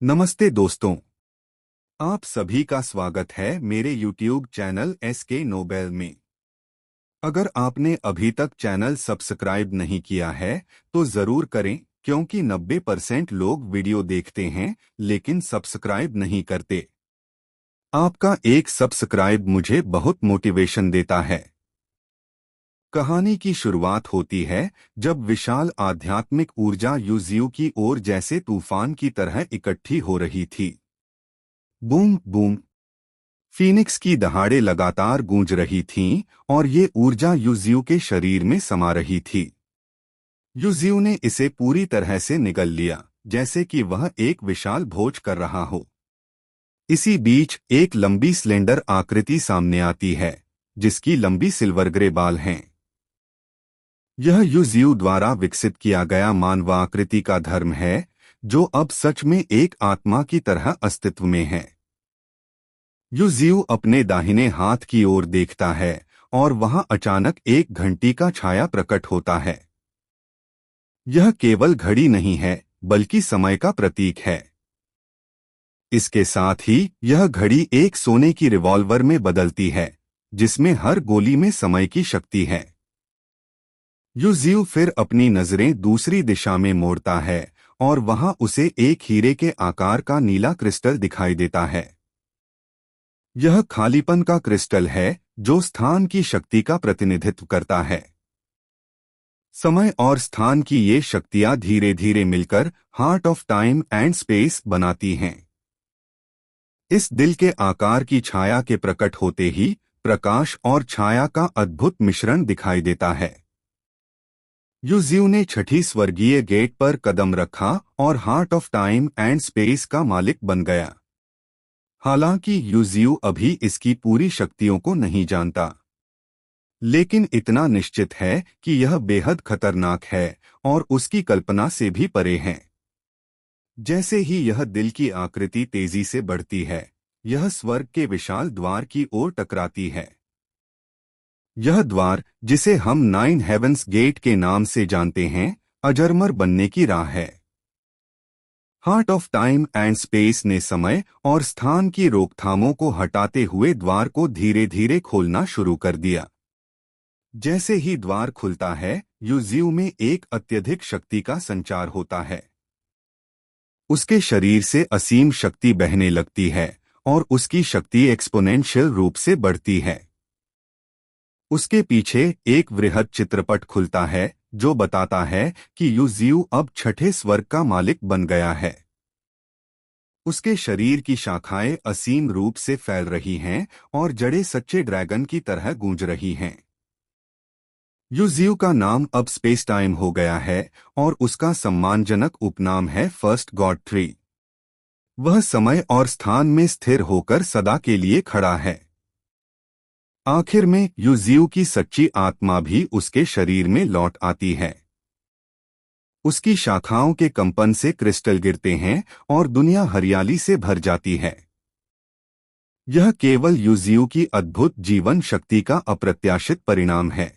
नमस्ते दोस्तों, आप सभी का स्वागत है मेरे YouTube चैनल SK नोबेल में। अगर आपने अभी तक चैनल सब्सक्राइब नहीं किया है तो ज़रूर करें, क्योंकि 90% लोग वीडियो देखते हैं लेकिन सब्सक्राइब नहीं करते। आपका एक सब्सक्राइब मुझे बहुत मोटिवेशन देता है। कहानी की शुरुआत होती है जब विशाल आध्यात्मिक ऊर्जा युजियू की ओर जैसे तूफान की तरह इकट्ठी हो रही थी। बूम बूम, फीनिक्स की दहाड़े लगातार गूंज रही थीं और ये ऊर्जा युजियू के शरीर में समा रही थी। युजियू ने इसे पूरी तरह से निगल लिया, जैसे कि वह एक विशाल भोज कर रहा हो। इसी बीच एक लंबी सिलेंडर आकृति सामने आती है, जिसकी लंबी सिल्वर ग्रे बाल हैं। यह युजियू द्वारा विकसित किया गया मानवाकृति का धर्म है, जो अब सच में एक आत्मा की तरह अस्तित्व में है। युजियू अपने दाहिने हाथ की ओर देखता है और वहां अचानक एक घंटी का छाया प्रकट होता है। यह केवल घड़ी नहीं है, बल्कि समय का प्रतीक है। इसके साथ ही यह घड़ी एक सोने की रिवॉल्वर में बदलती है, जिसमें हर गोली में समय की शक्ति है। युजियू फिर अपनी नजरें दूसरी दिशा में मोड़ता है और वहां उसे एक हीरे के आकार का नीला क्रिस्टल दिखाई देता है। यह खालीपन का क्रिस्टल है, जो स्थान की शक्ति का प्रतिनिधित्व करता है। समय और स्थान की ये शक्तियां धीरे धीरे मिलकर heart of time and space बनाती हैं। इस दिल के आकार की छाया के प्रकट होते ही प्रकाश और छाया का अद्भुत मिश्रण दिखाई देता है। युजियू ने छठी स्वर्गीय गेट पर कदम रखा और heart of time and space का मालिक बन गया। हालांकि युजियू अभी इसकी पूरी शक्तियों को नहीं जानता, लेकिन इतना निश्चित है कि यह बेहद खतरनाक है और उसकी कल्पना से भी परे है। जैसे ही यह दिल की आकृति तेजी से बढ़ती है, यह स्वर्ग के विशाल द्वार की ओर टकराती है। यह द्वार, जिसे हम 9 हेवंस गेट के नाम से जानते हैं, अजरमर बनने की राह है। Heart of time and space ने समय और स्थान की रोकथामों को हटाते हुए द्वार को धीरे धीरे खोलना शुरू कर दिया। जैसे ही द्वार खुलता है, युजियू में एक अत्यधिक शक्ति का संचार होता है। उसके शरीर से असीम शक्ति बहने लगती है और उसकी शक्ति एक्सपोनेंशियल रूप से बढ़ती है। उसके पीछे एक वृहद चित्रपट खुलता है, जो बताता है कि युजियू अब छठे स्वर्ग का मालिक बन गया है। उसके शरीर की शाखाएं असीम रूप से फैल रही हैं और जड़ें सच्चे ड्रैगन की तरह गूंज रही हैं। युजियू का नाम अब स्पेस टाइम हो गया है और उसका सम्मानजनक उपनाम है फर्स्ट गॉड ट्री। वह समय और स्थान में स्थिर होकर सदा के लिए खड़ा है। आखिर में युजियू की सच्ची आत्मा भी उसके शरीर में लौट आती है। उसकी शाखाओं के कंपन से क्रिस्टल गिरते हैं और दुनिया हरियाली से भर जाती है। यह केवल युजियू की अद्भुत जीवन शक्ति का अप्रत्याशित परिणाम है।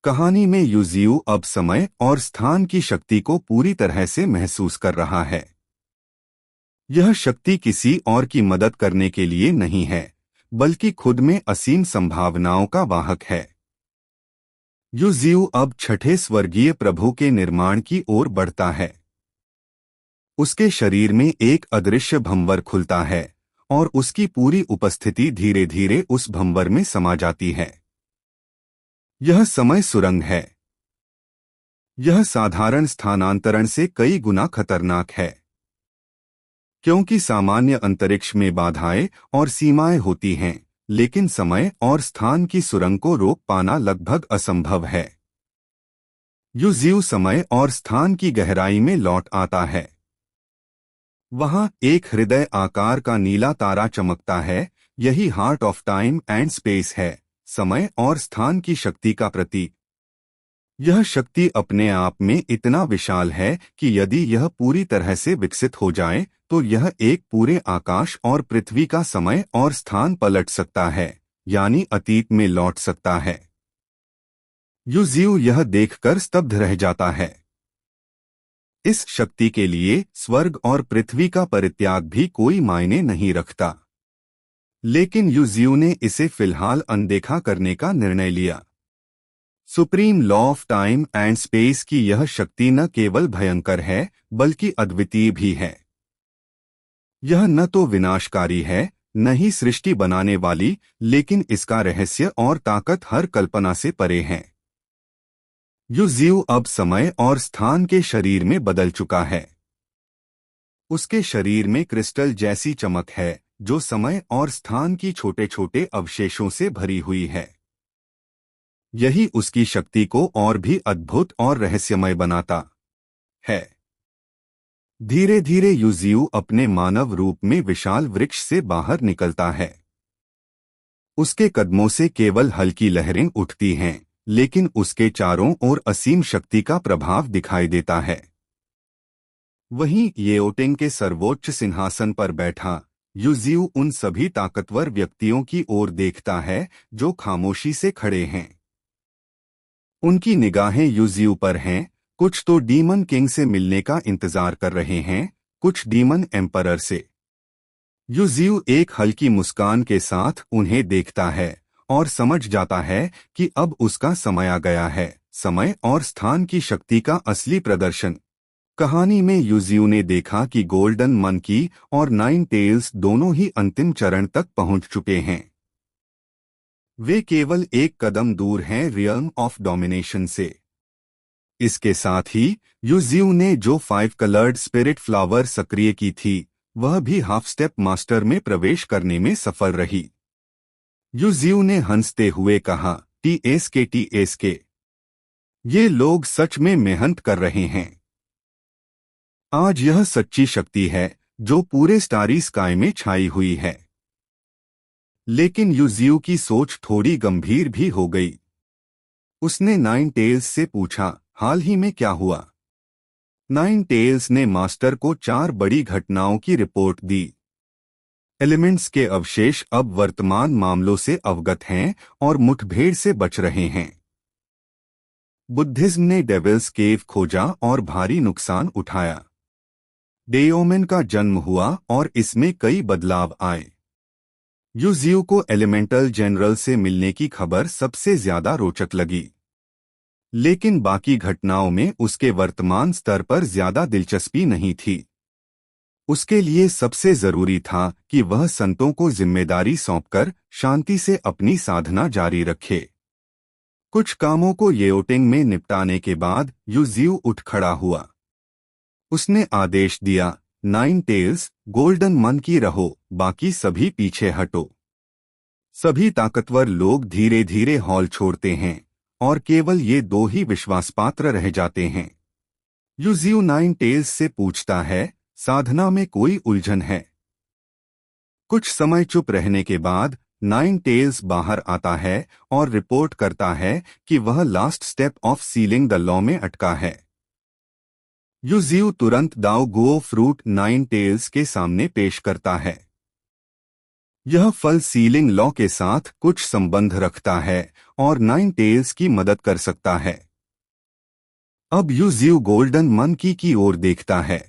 कहानी में युजियू अब समय और स्थान की शक्ति को पूरी तरह से महसूस कर रहा है। यह शक्ति किसी और की मदद करने के लिए नहीं है, बल्कि खुद में असीम संभावनाओं का वाहक है। युजियू अब छठे स्वर्गीय प्रभु के निर्माण की ओर बढ़ता है। उसके शरीर में एक अदृश्य भंवर खुलता है और उसकी पूरी उपस्थिति धीरे धीरे उस भंवर में समा जाती है। यह समय सुरंग है। यह साधारण स्थानांतरण से कई गुना खतरनाक है, क्योंकि सामान्य अंतरिक्ष में बाधाएं और सीमाएं होती हैं, लेकिन समय और स्थान की सुरंग को रोक पाना लगभग असंभव है। युजियू समय और स्थान की गहराई में लौट आता है। वहां एक हृदय आकार का नीला तारा चमकता है। यही heart of time and space है, समय और स्थान की शक्ति का प्रतीक। यह शक्ति अपने आप में इतना विशाल है कि यदि यह पूरी तरह से विकसित हो जाए तो यह एक पूरे आकाश और पृथ्वी का समय और स्थान पलट सकता है, यानी अतीत में लौट सकता है। युजियू यह देखकर स्तब्ध रह जाता है। इस शक्ति के लिए स्वर्ग और पृथ्वी का परित्याग भी कोई मायने नहीं रखता। लेकिन युजिऊ ने इसे फिलहाल अनदेखा करने का निर्णय लिया। Supreme law of time and space की यह शक्ति न केवल भयंकर है बल्कि अद्वितीय भी है। यह न तो विनाशकारी है न ही सृष्टि बनाने वाली, लेकिन इसका रहस्य और ताकत हर कल्पना से परे है। युजिऊ अब समय और स्थान के शरीर में बदल चुका है। उसके शरीर में क्रिस्टल जैसी चमक है जो समय और स्थान की छोटे छोटे अवशेषों से भरी हुई है। यही उसकी शक्ति को और भी अद्भुत और रहस्यमय बनाता है। धीरे धीरे युजिऊ अपने मानव रूप में विशाल वृक्ष से बाहर निकलता है। उसके कदमों से केवल हल्की लहरें उठती हैं, लेकिन उसके चारों ओर असीम शक्ति का प्रभाव दिखाई देता है। वहीं येओटिंग के सर्वोच्च सिंहासन पर बैठा युजिऊ उन सभी ताकतवर व्यक्तियों की ओर देखता है जो खामोशी से खड़े हैं। उनकी निगाहें युजिऊ पर हैं। कुछ तो डीमन किंग से मिलने का इंतजार कर रहे हैं, कुछ डीमन एम्परर से। युजिऊ एक हल्की मुस्कान के साथ उन्हें देखता है और समझ जाता है कि अब उसका समय आ गया है, समय और स्थान की शक्ति का असली प्रदर्शन। कहानी में युजिऊ ने देखा कि गोल्डन मंकी और नाइन टेल्स दोनों ही अंतिम चरण तक पहुंच चुके हैं। वे केवल एक कदम दूर हैं रियल्म ऑफ डोमिनेशन से। इसके साथ ही युजिऊ ने जो 5 कलर्ड स्पिरिट फ्लावर सक्रिय की थी वह भी हाफ स्टेप मास्टर में प्रवेश करने में सफल रही। युजिऊ ने हंसते हुए कहा, टीएसके। ये लोग सच में मेहनत कर रहे हैं। आज यह सच्ची शक्ति है जो पूरे स्टारी स्काई में छाई हुई है। लेकिन युजिऊ की सोच थोड़ी गंभीर भी हो गई। उसने नाइन टेल्स से पूछा, हाल ही में क्या हुआ? नाइन टेल्स ने मास्टर को 4 बड़ी घटनाओं की रिपोर्ट दी। एलिमेंट्स के अवशेष अब वर्तमान मामलों से अवगत हैं और मुठभेड़ से बच रहे हैं। बुद्धिज्म ने डेविल्स केव खोजा और भारी नुकसान उठाया। डेओमेन का जन्म हुआ और इसमें कई बदलाव आए। युजिऊ को एलिमेंटल जनरल से मिलने की खबर सबसे ज्यादा रोचक लगी, लेकिन बाकी घटनाओं में उसके वर्तमान स्तर पर ज्यादा दिलचस्पी नहीं थी। उसके लिए सबसे जरूरी था कि वह संतों को जिम्मेदारी सौंपकर शांति से अपनी साधना जारी रखे। कुछ कामों को येओटिंग में निपटाने के बाद युजिऊ उठ खड़ा हुआ। उसने आदेश दिया, नाइन टेल्स, गोल्डन मन की रहो, बाकी सभी पीछे हटो। सभी ताकतवर लोग धीरे धीरे हॉल छोड़ते हैं और केवल ये 2 ही विश्वासपात्र रह जाते हैं। युजिऊ नाइन टेल्स से पूछता है, साधना में कोई उलझन है? कुछ समय चुप रहने के बाद नाइन टेल्स बाहर आता है और रिपोर्ट करता है कि वह last step of ceiling the law में अटका है। युजिऊ तुरंत दाओ गुओ फ्रूट नाइन टेल्स के सामने पेश करता है। यह फल सीलिंग लॉ के साथ कुछ संबंध रखता है और नाइन टेल्स की मदद कर सकता है। अब युजिऊ गोल्डन मंकी की ओर देखता है।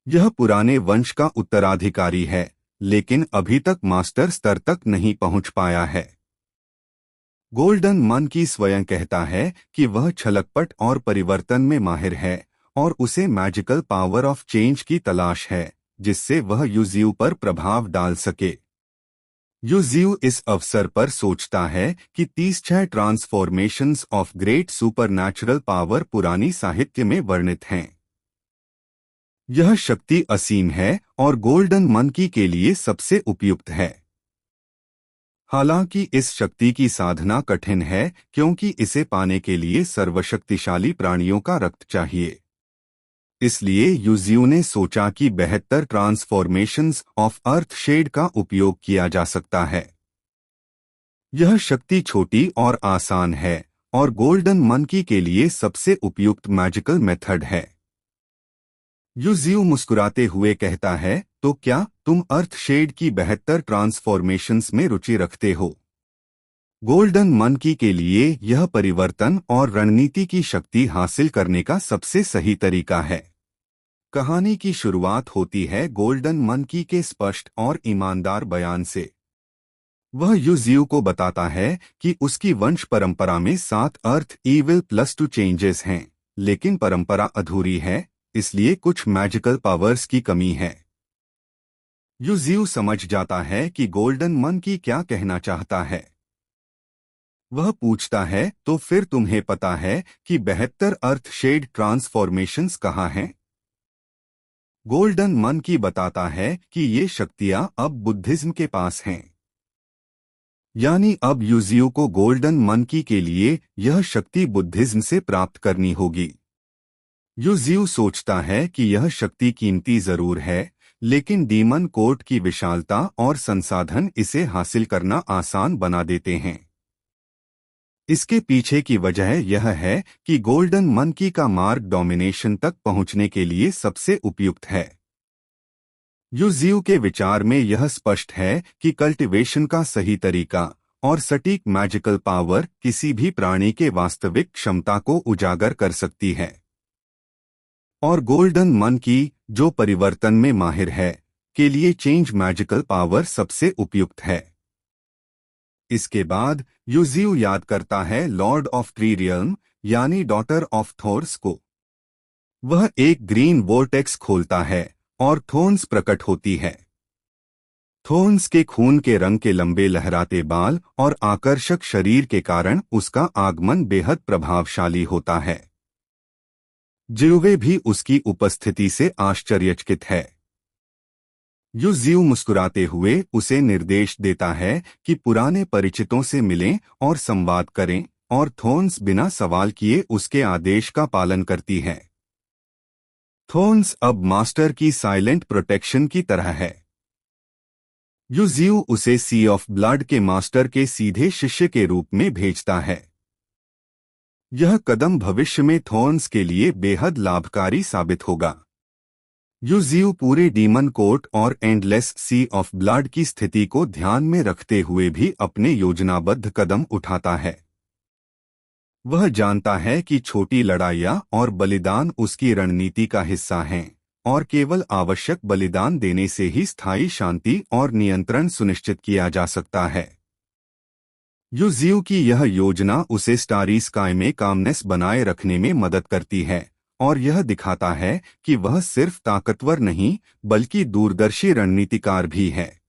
यह पुराने वंश का उत्तराधिकारी है, लेकिन अभी तक मास्टर स्तर तक नहीं पहुंच पाया है। गोल्डन मंकी स्वयं कहता है कि वह छलकपट और परिवर्तन में माहिर है और उसे मैजिकल पावर ऑफ चेंज की तलाश है, जिससे वह युजिऊ पर प्रभाव डाल सके। युजिऊ इस अवसर पर सोचता है कि 36 transformations of great supernatural power पुरानी साहित्य में वर्णित हैं। यह शक्ति असीम है और गोल्डन मंकी के लिए सबसे उपयुक्त है। हालांकि इस शक्ति की साधना कठिन है क्योंकि इसे पाने के लिए सर्वशक्तिशाली प्राणियों का रक्त चाहिए। इसलिए युजिऊ ने सोचा कि 72 ट्रांसफॉर्मेशंस ऑफ अर्थ शेड का उपयोग किया जा सकता है। यह शक्ति छोटी और आसान है और गोल्डन मंकी के लिए सबसे उपयुक्त मैजिकल मेथड है। युजिऊ मुस्कुराते हुए कहता है, तो क्या तुम अर्थ शेड की 72 ट्रांसफॉर्मेशंस में रुचि रखते हो? गोल्डन मंकी के लिए यह परिवर्तन और रणनीति की शक्ति हासिल करने का सबसे सही तरीका है। कहानी की शुरुआत होती है गोल्डन मंकी के स्पष्ट और ईमानदार बयान से। वह युजियू को बताता है कि उसकी वंश परंपरा में 7 अर्थ ईविल +2 चेंजेस हैं, लेकिन परंपरा अधूरी है, इसलिए कुछ मैजिकल पावर्स की कमी है। युजियू समझ जाता है कि गोल्डन मंकी क्या कहना चाहता है। वह पूछता है, तो फिर तुम्हें पता है कि 72 अर्थ शेड ट्रांसफॉर्मेशंस कहाँ हैं? गोल्डन मंकी बताता है कि ये शक्तियां अब बुद्धिज्म के पास हैं। यानी अब युजियू को गोल्डन मंकी के लिए यह शक्ति बुद्धिज्म से प्राप्त करनी होगी। युजियू सोचता है कि यह शक्ति कीमती जरूर है, लेकिन डीमन कोर्ट की विशालता और संसाधन इसे हासिल करना आसान बना देते हैं। इसके पीछे की वजह यह है कि गोल्डन मंकी का मार्ग डोमिनेशन तक पहुंचने के लिए सबसे उपयुक्त है। युजियू के विचार में यह स्पष्ट है कि कल्टीवेशन का सही तरीका और सटीक मैजिकल पावर किसी भी प्राणी के वास्तविक क्षमता को उजागर कर सकती है। और गोल्डन मंकी, जो परिवर्तन में माहिर है, के लिए चेंज मैजिकल पावर सबसे उपयुक्त है। इसके बाद युजियू याद करता है लॉर्ड ऑफ ट्री रियल्म यानी डॉटर ऑफ थोर्स को। वह एक ग्रीन वोर्टेक्स खोलता है और थोर्न्स प्रकट होती है। थोर्न्स के खून के रंग के लंबे लहराते बाल और आकर्षक शरीर के कारण उसका आगमन बेहद प्रभावशाली होता है। जिउवे भी उसकी उपस्थिति से आश्चर्यचकित है। युजियू मुस्कुराते हुए उसे निर्देश देता है कि पुराने परिचितों से मिलें और संवाद करें, और थोर्न्स बिना सवाल किए उसके आदेश का पालन करती है। थोर्न्स अब मास्टर की साइलेंट प्रोटेक्शन की तरह है। युजियू उसे सी ऑफ ब्लड के मास्टर के सीधे शिष्य के रूप में भेजता है। यह कदम भविष्य में थोर्न्स के लिए बेहद लाभकारी साबित होगा। युजियू पूरे डीमन कोर्ट और एंडलेस सी ऑफ ब्लड की स्थिति को ध्यान में रखते हुए भी अपने योजनाबद्ध कदम उठाता है। वह जानता है कि छोटी लड़ाइयाँ और बलिदान उसकी रणनीति का हिस्सा हैं, और केवल आवश्यक बलिदान देने से ही स्थायी शांति और नियंत्रण सुनिश्चित किया जा सकता है। युजियू की यह योजना उसे स्टारी स्काई में कामनेस बनाए रखने में मदद करती है, और यह दिखाता है कि वह सिर्फ ताकतवर नहीं बल्कि दूरदर्शी रणनीतिकार भी है।